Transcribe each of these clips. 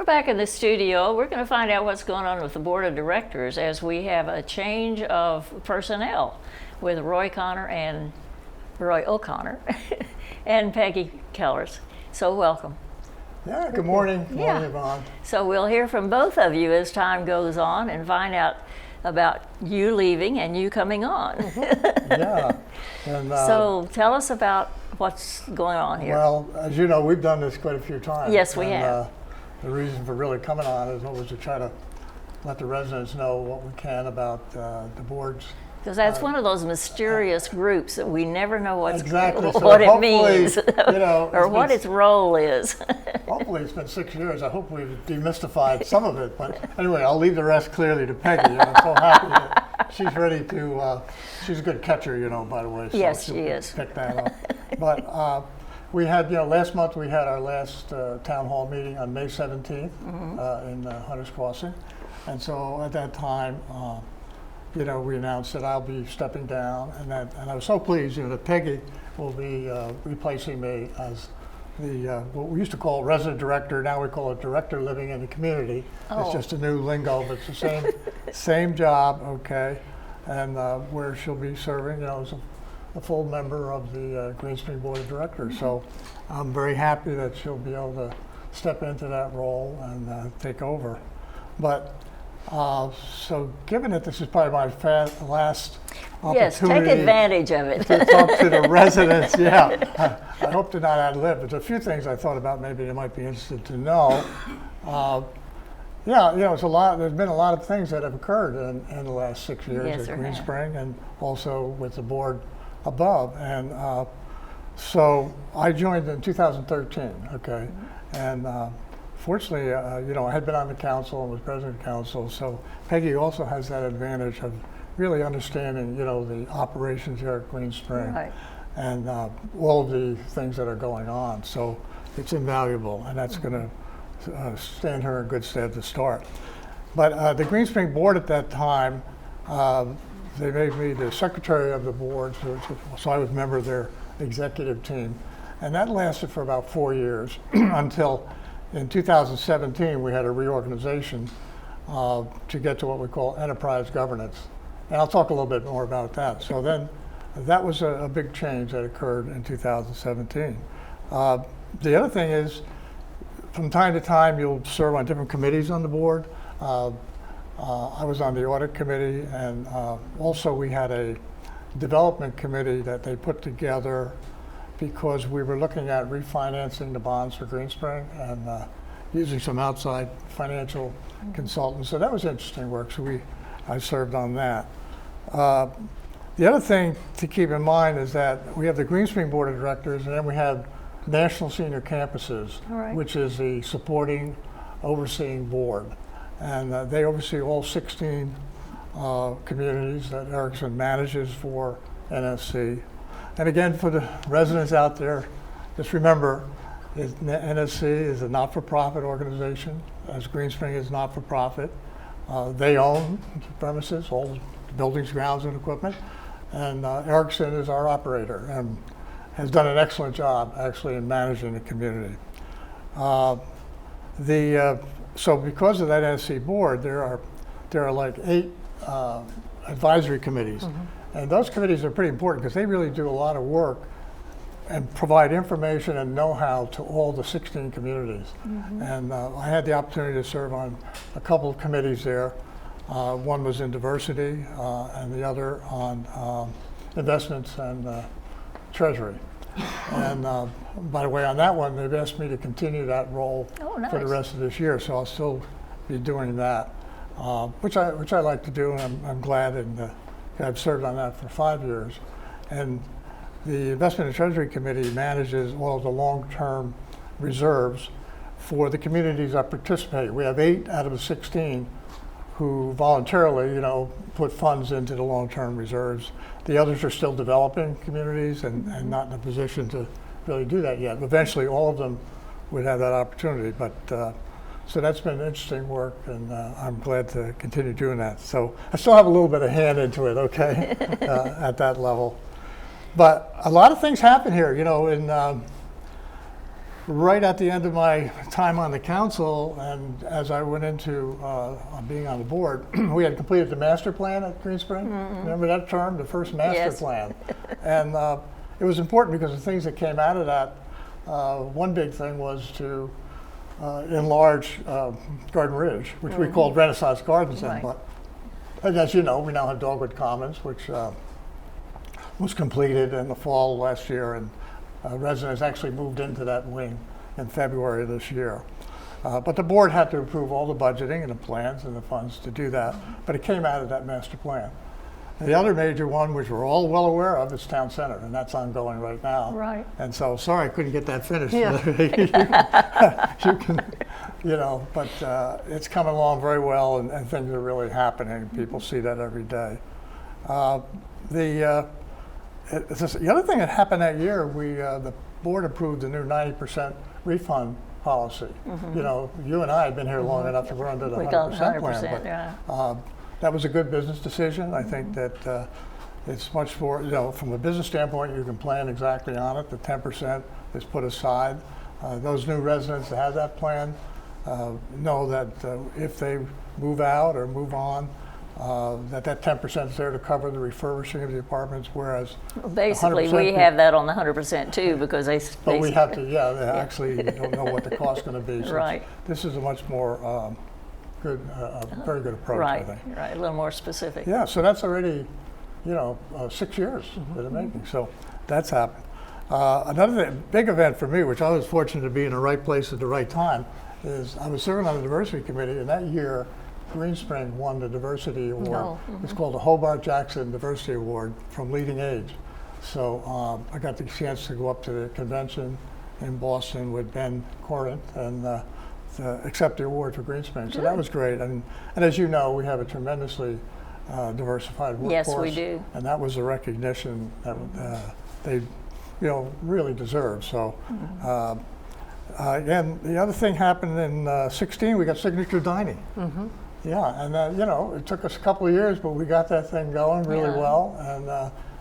We're back in the studio. We're going to find out what's going on with the board of directors as we have a change of personnel with Roy O'Connor and Peggy Kellers. So welcome. Yeah, good morning. Good morning, Yvonne. So we'll hear from both of you as time goes on and find out about you leaving and you coming on. Yeah. And, so tell us about what's going on here. Well, as you know, we've done this quite a few times. Yes, we have. The reason for really coming on is always to try to let the residents know what we can about the boards. Because that's one of those mysterious groups that we never know what so it means, you know, or what its role is. Hopefully it's been 6 years. I hope we've demystified some of it. But anyway, I'll leave the rest clearly to Peggy. I'm so happy that she's ready to, she's a good catcher, you know, by the way. So yes, she is. Pick that up. But we had, last month we had our last town hall meeting on May 17th in Hunters Crossing. And so at that time, we announced that I'll be stepping down, and I was so pleased, that Peggy will be replacing me as the what we used to call resident director. Now we call it director living in the community. Oh. It's just a new lingo, but it's the same job, okay, and where she'll be serving, as a full member of the Green Spring Board of Directors. So I'm very happy that she'll be able to step into that role and take over. But so given that this is probably my last opportunity. Yes, take advantage of it. To talk to the residents, yeah. I hope to not ad-lib. There's a few things I thought about maybe they might be interested to know. It's a lot. There's been a lot of things that have occurred in the last 6 years at Green Spring and also with the board above. And so I joined in 2013, okay? And fortunately, I had been on the council and was president of the council, so Peggy also has that advantage of really understanding, the operations here at Green Spring and all of the things that are going on. So it's invaluable, and that's going to stand her in good stead to start. But the Green Spring board at that time, they made me the secretary of the board, so I was a member of their executive team. And that lasted for about 4 years until in 2017, we had a reorganization to get to what we call enterprise governance. And I'll talk a little bit more about that. So then that was a big change that occurred in 2017. The other thing is, from time to time, you'll serve on different committees on the board. I was on the audit committee, and also we had a development committee that they put together because we were looking at refinancing the bonds for Green Spring and using some outside financial consultants. So that was interesting work, so I served on that. The other thing to keep in mind is that we have the Green Spring Board of Directors, and then we have National Senior Campuses, which is the supporting, overseeing board. And they oversee all 16 communities that Erickson manages for NSC. And again, for the residents out there, just remember, NSC is a not-for-profit organization, as Green Spring is not-for-profit. They own the premises, all the buildings, grounds, and equipment. And Erickson is our operator and has done an excellent job, actually, in managing the community. So because of that NSC board, there are like 8 advisory committees. And those committees are pretty important because they really do a lot of work and provide information and know-how to all the 16 communities. And I had the opportunity to serve on a couple of committees there. One was in diversity and the other on investments and treasury. And by the way, on that one, they've asked me to continue that role for the rest of this year, so I'll still be doing that, which I like to do, and I'm glad, and I've served on that for 5 years. And the Investment and Treasury Committee manages all of the long-term reserves for the communities that participate. We have 8 out of the 16 who voluntarily, put funds into the long-term reserves. The others are still developing communities and not in a position to really do that yet. Eventually, all of them would have that opportunity. But so that's been interesting work, and I'm glad to continue doing that. So I still have a little bit of hand into it, okay, at that level. But a lot of things happen here, right at the end of my time on the council, and as I went into being on the board, we had completed the master plan at Green Spring. Remember that term, the first master plan? And it was important because the things that came out of that, one big thing was to enlarge Garden Ridge, which we called Renaissance Gardens then. But as you know, we now have Dogwood Commons, which was completed in the fall last year, and residents actually moved into that wing in February of this year. But the board had to approve all the budgeting and the plans and the funds to do that, but it came out of that master plan. The other major one, which we're all well aware of, is Town Center, and that's ongoing right now. Right. And so, sorry I couldn't get that finished. Yeah. You can, you know, but it's coming along very well, and things are really happening. People see that every day. The other thing that happened that year, the board approved the new 90% refund policy. You know, you and I have been here long enough to run under the 100% plan, but that was a good business decision. I think that it's much more, you know, from a business standpoint, you can plan exactly on it. The 10% is put aside. Those new residents that have that plan know that if they move out or move on, that 10% is there to cover the refurbishing of the apartments, whereas basically we have that on the 100% too, because but we have to, they actually don't know what the cost's going to be. So right. This is a much more good, very good approach, I think. Right, a little more specific. Yeah, so that's already, you know, 6 years in the making. So that's happened. Another big event for me, which I was fortunate to be in the right place at the right time, is I was serving on the diversity committee, and that year Green Spring won the diversity award. It's called the Hobart Jackson Diversity Award from Leading Age. So I got the chance to go up to the convention in Boston with Ben Corinth and accept the award for Green Spring. So that was great. And as you know, we have a tremendously diversified workforce. Yes, we do. And that was a recognition that they, you know, really deserve. So again, the other thing happened in 16, we got signature dining. Yeah, and you know, it took us a couple of years, but we got that thing going really well. And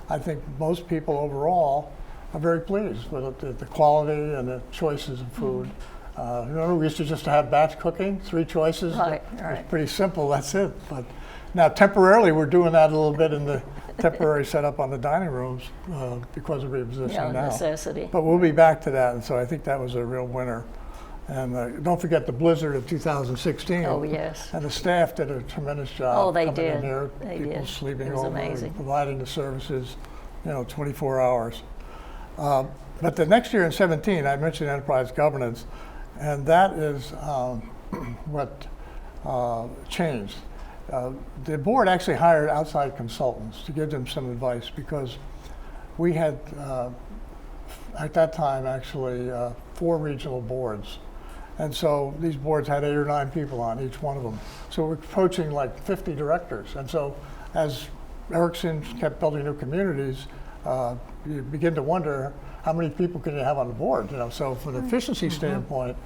I think most people overall are very pleased with the quality and the choices of food. Remember, we used to just have batch cooking, 3 choices. Right. It was pretty simple, that's it. But now temporarily, we're doing that a little bit in the temporary setup on the dining rooms because of repositioning now. Necessity. But we'll be back to that, and so I think that was a real winner. And don't forget the blizzard of 2016. Oh, yes. And the staff did a tremendous job. Oh, they coming did. In here, they people did. sleeping It was over, amazing. providing the services, you know, 24 hours. But the next year in 17, I mentioned enterprise governance, and that is what changed. The board actually hired outside consultants to give them some advice because we had, at that time, actually 4 regional boards. And so these boards had 8 or 9 people on each one of them. So we're approaching like 50 directors. And so as Erickson kept building new communities, you begin to wonder how many people can you have on the board, you know? So from an efficiency standpoint,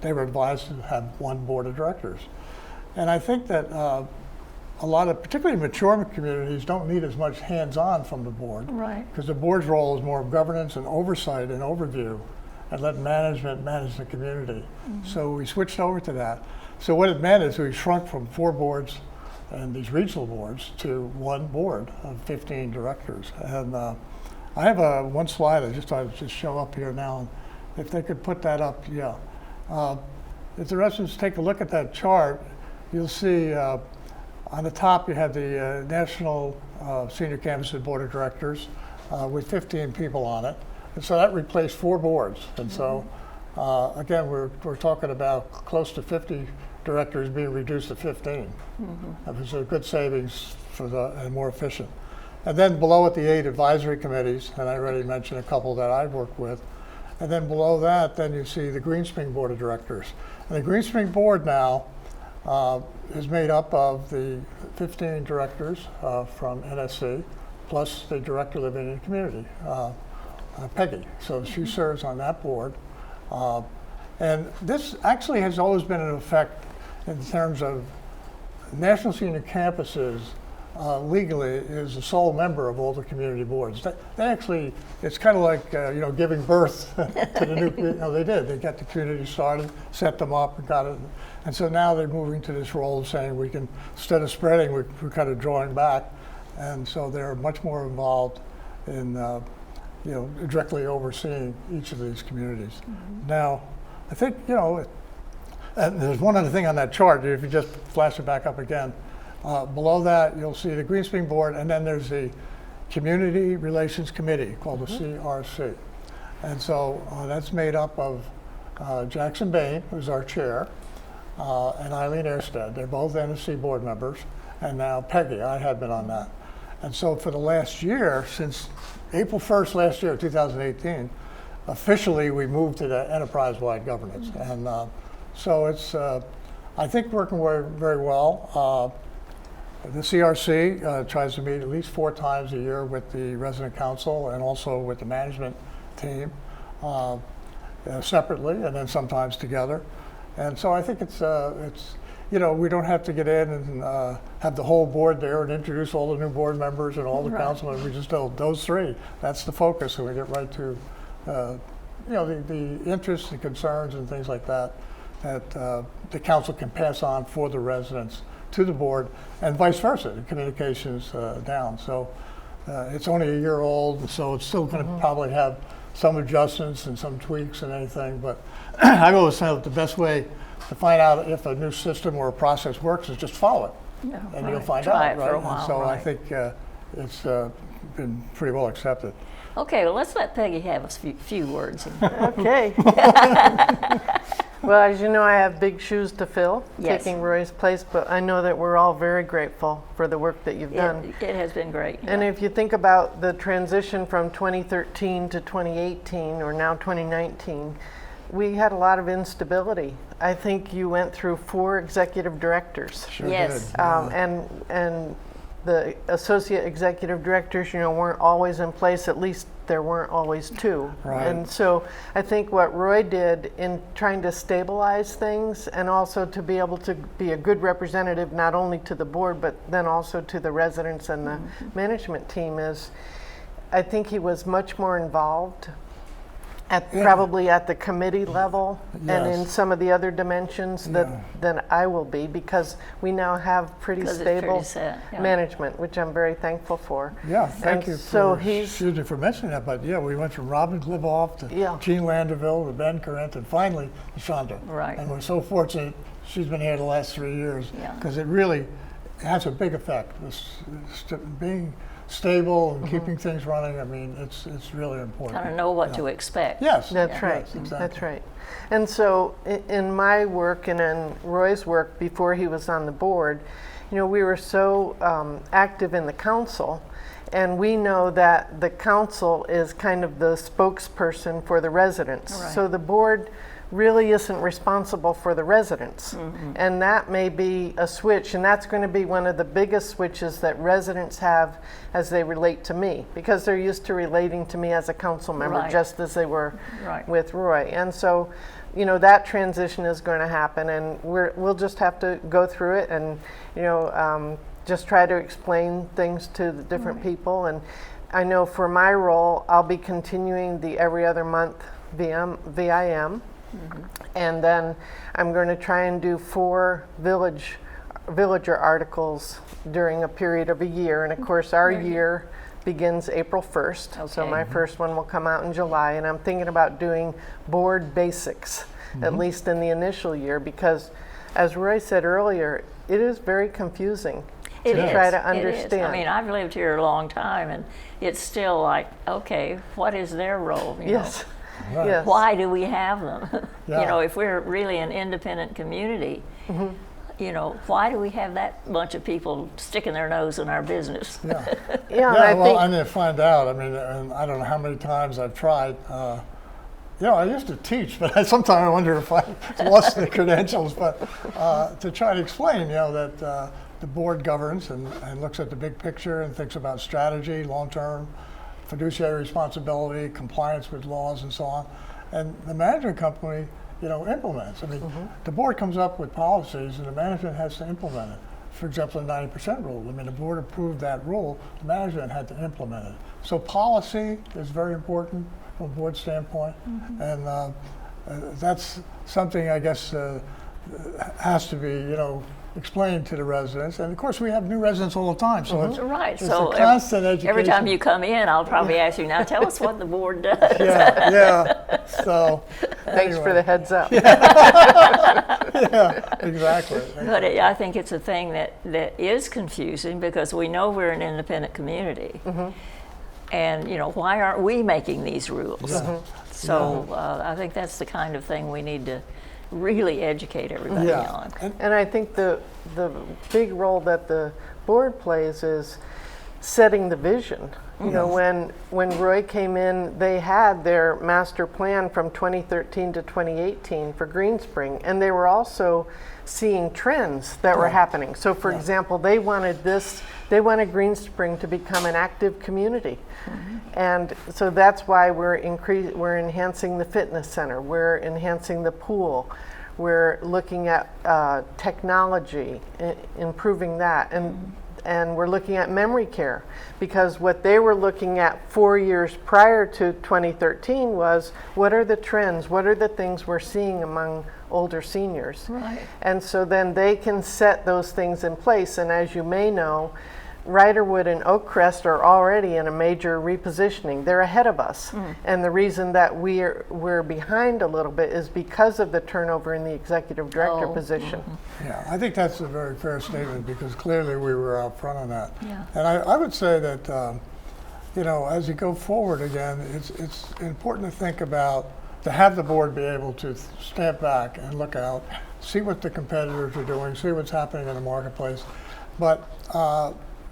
they were advised to have 1 board of directors. And I think that a lot of, particularly mature communities, don't need as much hands-on from the board. Right. Because the board's role is more of governance and oversight and overview, and let management manage the community. So we switched over to that. So what it meant is we shrunk from 4 boards and these regional boards to 1 board of 15 directors. And I have one slide I just thought I'd just show up here now. If they could put that up, yeah. If the residents take a look at that chart, you'll see on the top you have the National Senior Campuses Board of Directors with 15 people on it. And so that replaced 4 boards. And so, again, we're talking about close to 50 directors being reduced to 15. That was a good savings and more efficient. And then below it, the 8 advisory committees, and I already mentioned a couple that I've worked with. And then below that, then you see the Green Spring Board of Directors. And the Green Spring Board now is made up of the 15 directors from NSC, plus the director living in the community. Peggy, so she serves on that board. And this actually has always been in effect in terms of national senior campuses legally is the sole member of all the community boards. They actually, it's kind of like giving birth to the new. They did. They got the community started, set them up, and got it. And so now they're moving to this role of saying we can, instead of spreading, we're kind of drawing back, and so they're much more involved in directly overseeing each of these communities. Mm-hmm. Now, I think and there's one other thing on that chart. If you just flash it back up again. Below that, you'll see the Green Spring Board, and then there's the Community Relations Committee called the CRC. And so that's made up of Jackson Bain, who's our chair, and Eileen Erstead. They're both NSC board members, and now Peggy. I had been on that. And so for the last year, since April 1st last year, 2018, officially we moved to the enterprise-wide governance. And so it's, I think, working very well. The CRC tries to meet at least 4 times a year with the resident council and also with the management team separately, and then sometimes together. And so I think it's we don't have to get in and have the whole board there and introduce all the new board members and all the councilmen. We just know those 3. That's the focus, and we get right to the interests and concerns and things like that the council can pass on for the residents to the board, and vice versa, the communications down. So it's only a year old, so it's still going to probably have some adjustments and some tweaks and anything, but I've always found that the best way to find out if a new system or a process works is just follow it, and you'll find out, right? And so I think it's been pretty well accepted. Okay, well, let's let Peggy have a few words. Okay. Well, as you know, I have big shoes to fill, taking Roy's place, but I know that we're all very grateful for the work that you've done. It has been great. And if you think about the transition from 2013 to 2018, or now 2019, we had a lot of instability. I think you went through 4 executive directors. Sure yes. did. And the associate executive directors, weren't always in place. At least there weren't always 2. Right. And so I think what Roy did in trying to stabilize things, and also to be able to be a good representative not only to the board but then also to the residents and the management team, is I think he was much more involved probably at the committee level and in some of the other dimensions than I will be, because we now have pretty stable management, which I'm very thankful for. Yeah, thank you for for mentioning that, but we went from Robin Glivoff to Jean Landerville to Ben Corinth, and finally to Shonda. Right. And we're so fortunate she's been here the last 3 years, because it really has a big effect. Being stable and keeping things running, I mean, it's really important. Kind of know what to expect. Yes. That's right. Yes, exactly. That's right. And so in my work and in Roy's work before he was on the board, we were so active in the council, and we know that the council is kind of the spokesperson for the residents. Right. So the board really isn't responsible for the residents. And that may be a switch, and that's going to be one of the biggest switches that residents have as they relate to me, because they're used to relating to me as a council member, just as they were with Roy. And so that transition is going to happen, and we'll just have to go through it and just try to explain things to the different people. And I know for my role, I'll be continuing the every other month VIM. And then I'm going to try and do 4 villager articles during a period of a year. And of course, our year begins April 1st. Okay. So my first one will come out in July. And I'm thinking about doing board basics, at least in the initial year, because as Roy said earlier, it is very confusing to try to understand. I mean, I've lived here a long time, and it's still like, okay, what is their role? Yes. Right. Yes. Why do we have them? If we're really an independent community, why do we have that bunch of people sticking their nose in our business? I'm going to find out. I mean, and I don't know how many times I've tried. I used to teach, but sometimes I wonder if I lost the credentials. But to try to explain, that the board governs and looks at the big picture and thinks about strategy, long-term, fiduciary responsibility, compliance with laws, and so on. And the management company, implements. I mean, the board comes up with policies, and the management has to implement it. for example, the 90% rule. I mean, the board approved that rule, the management had to implement it. So policy is very important from a board standpoint, and that's something I guess has to be, explained to the residents. And of course, we have new residents all the time, so it's, Right. it's So a constant education. every time you come in, I'll probably ask you, now tell us what the board does. Yeah. So Thanks for the heads up. yeah, exactly. But I think it's a thing that is confusing because we know we're an independent community. And, why aren't we making these rules? So I think that's the kind of thing we need to really educate everybody on. And I think the big role that the board plays is setting the vision. When Roy came in, they had their master plan from 2013 to 2018 for Green Spring, and they were also seeing trends that were happening. So for example, they wanted Green Spring to become an active community. And so that's why we're enhancing the fitness center, we're enhancing the pool, we're looking at technology, improving that, and we're looking at memory care, because what they were looking at 4 years prior to 2013 was, what are the trends, what are the things we're seeing among older seniors? Right. And so then they can set those things in place, and as you may know, Riderwood and Oakcrest are already in a major repositioning. They're ahead of us. And the reason that we're behind a little bit is because of the turnover in the executive director position. Yeah, I think that's a very fair statement because clearly we were out front on that. Yeah. And I would say that, as you go forward again, it's important to think about, to have the board be able to step back and look out, see what the competitors are doing, see what's happening in the marketplace. But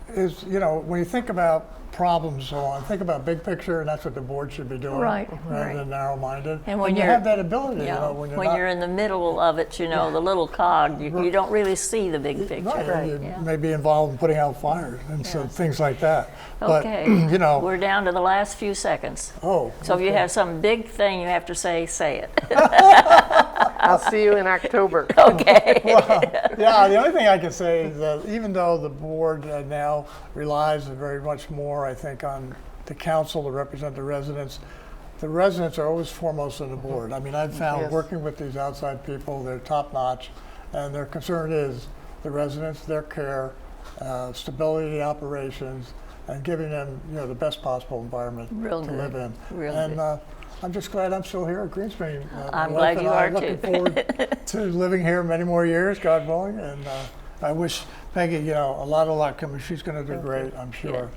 when you think about problems and so on, think about big picture, and that's what the board should be doing, Right. rather than narrow-minded. And when you have that ability, when you're in the middle of it, the little cog, you don't really see the big picture. Right, you may be involved in putting out fires and so things like that. Okay, But, we're down to the last few seconds. Oh. So if you have some big thing you have to say it. I'll see you in October. Okay. Yeah, the only thing I can say is that even though the board now relies very much more, I think, on the council to represent the residents are always foremost on the board. I mean, I've found working with these outside people, they're top-notch, and their concern is the residents, their care, stability of the operations, and giving them the best possible environment to live in. And I'm just glad I'm still here at Green Spring. I'm glad you are too. Looking forward to living here many more years, God willing, and I wish Peggy, a lot of luck. I mean, she's going to do great, I'm sure. Yeah.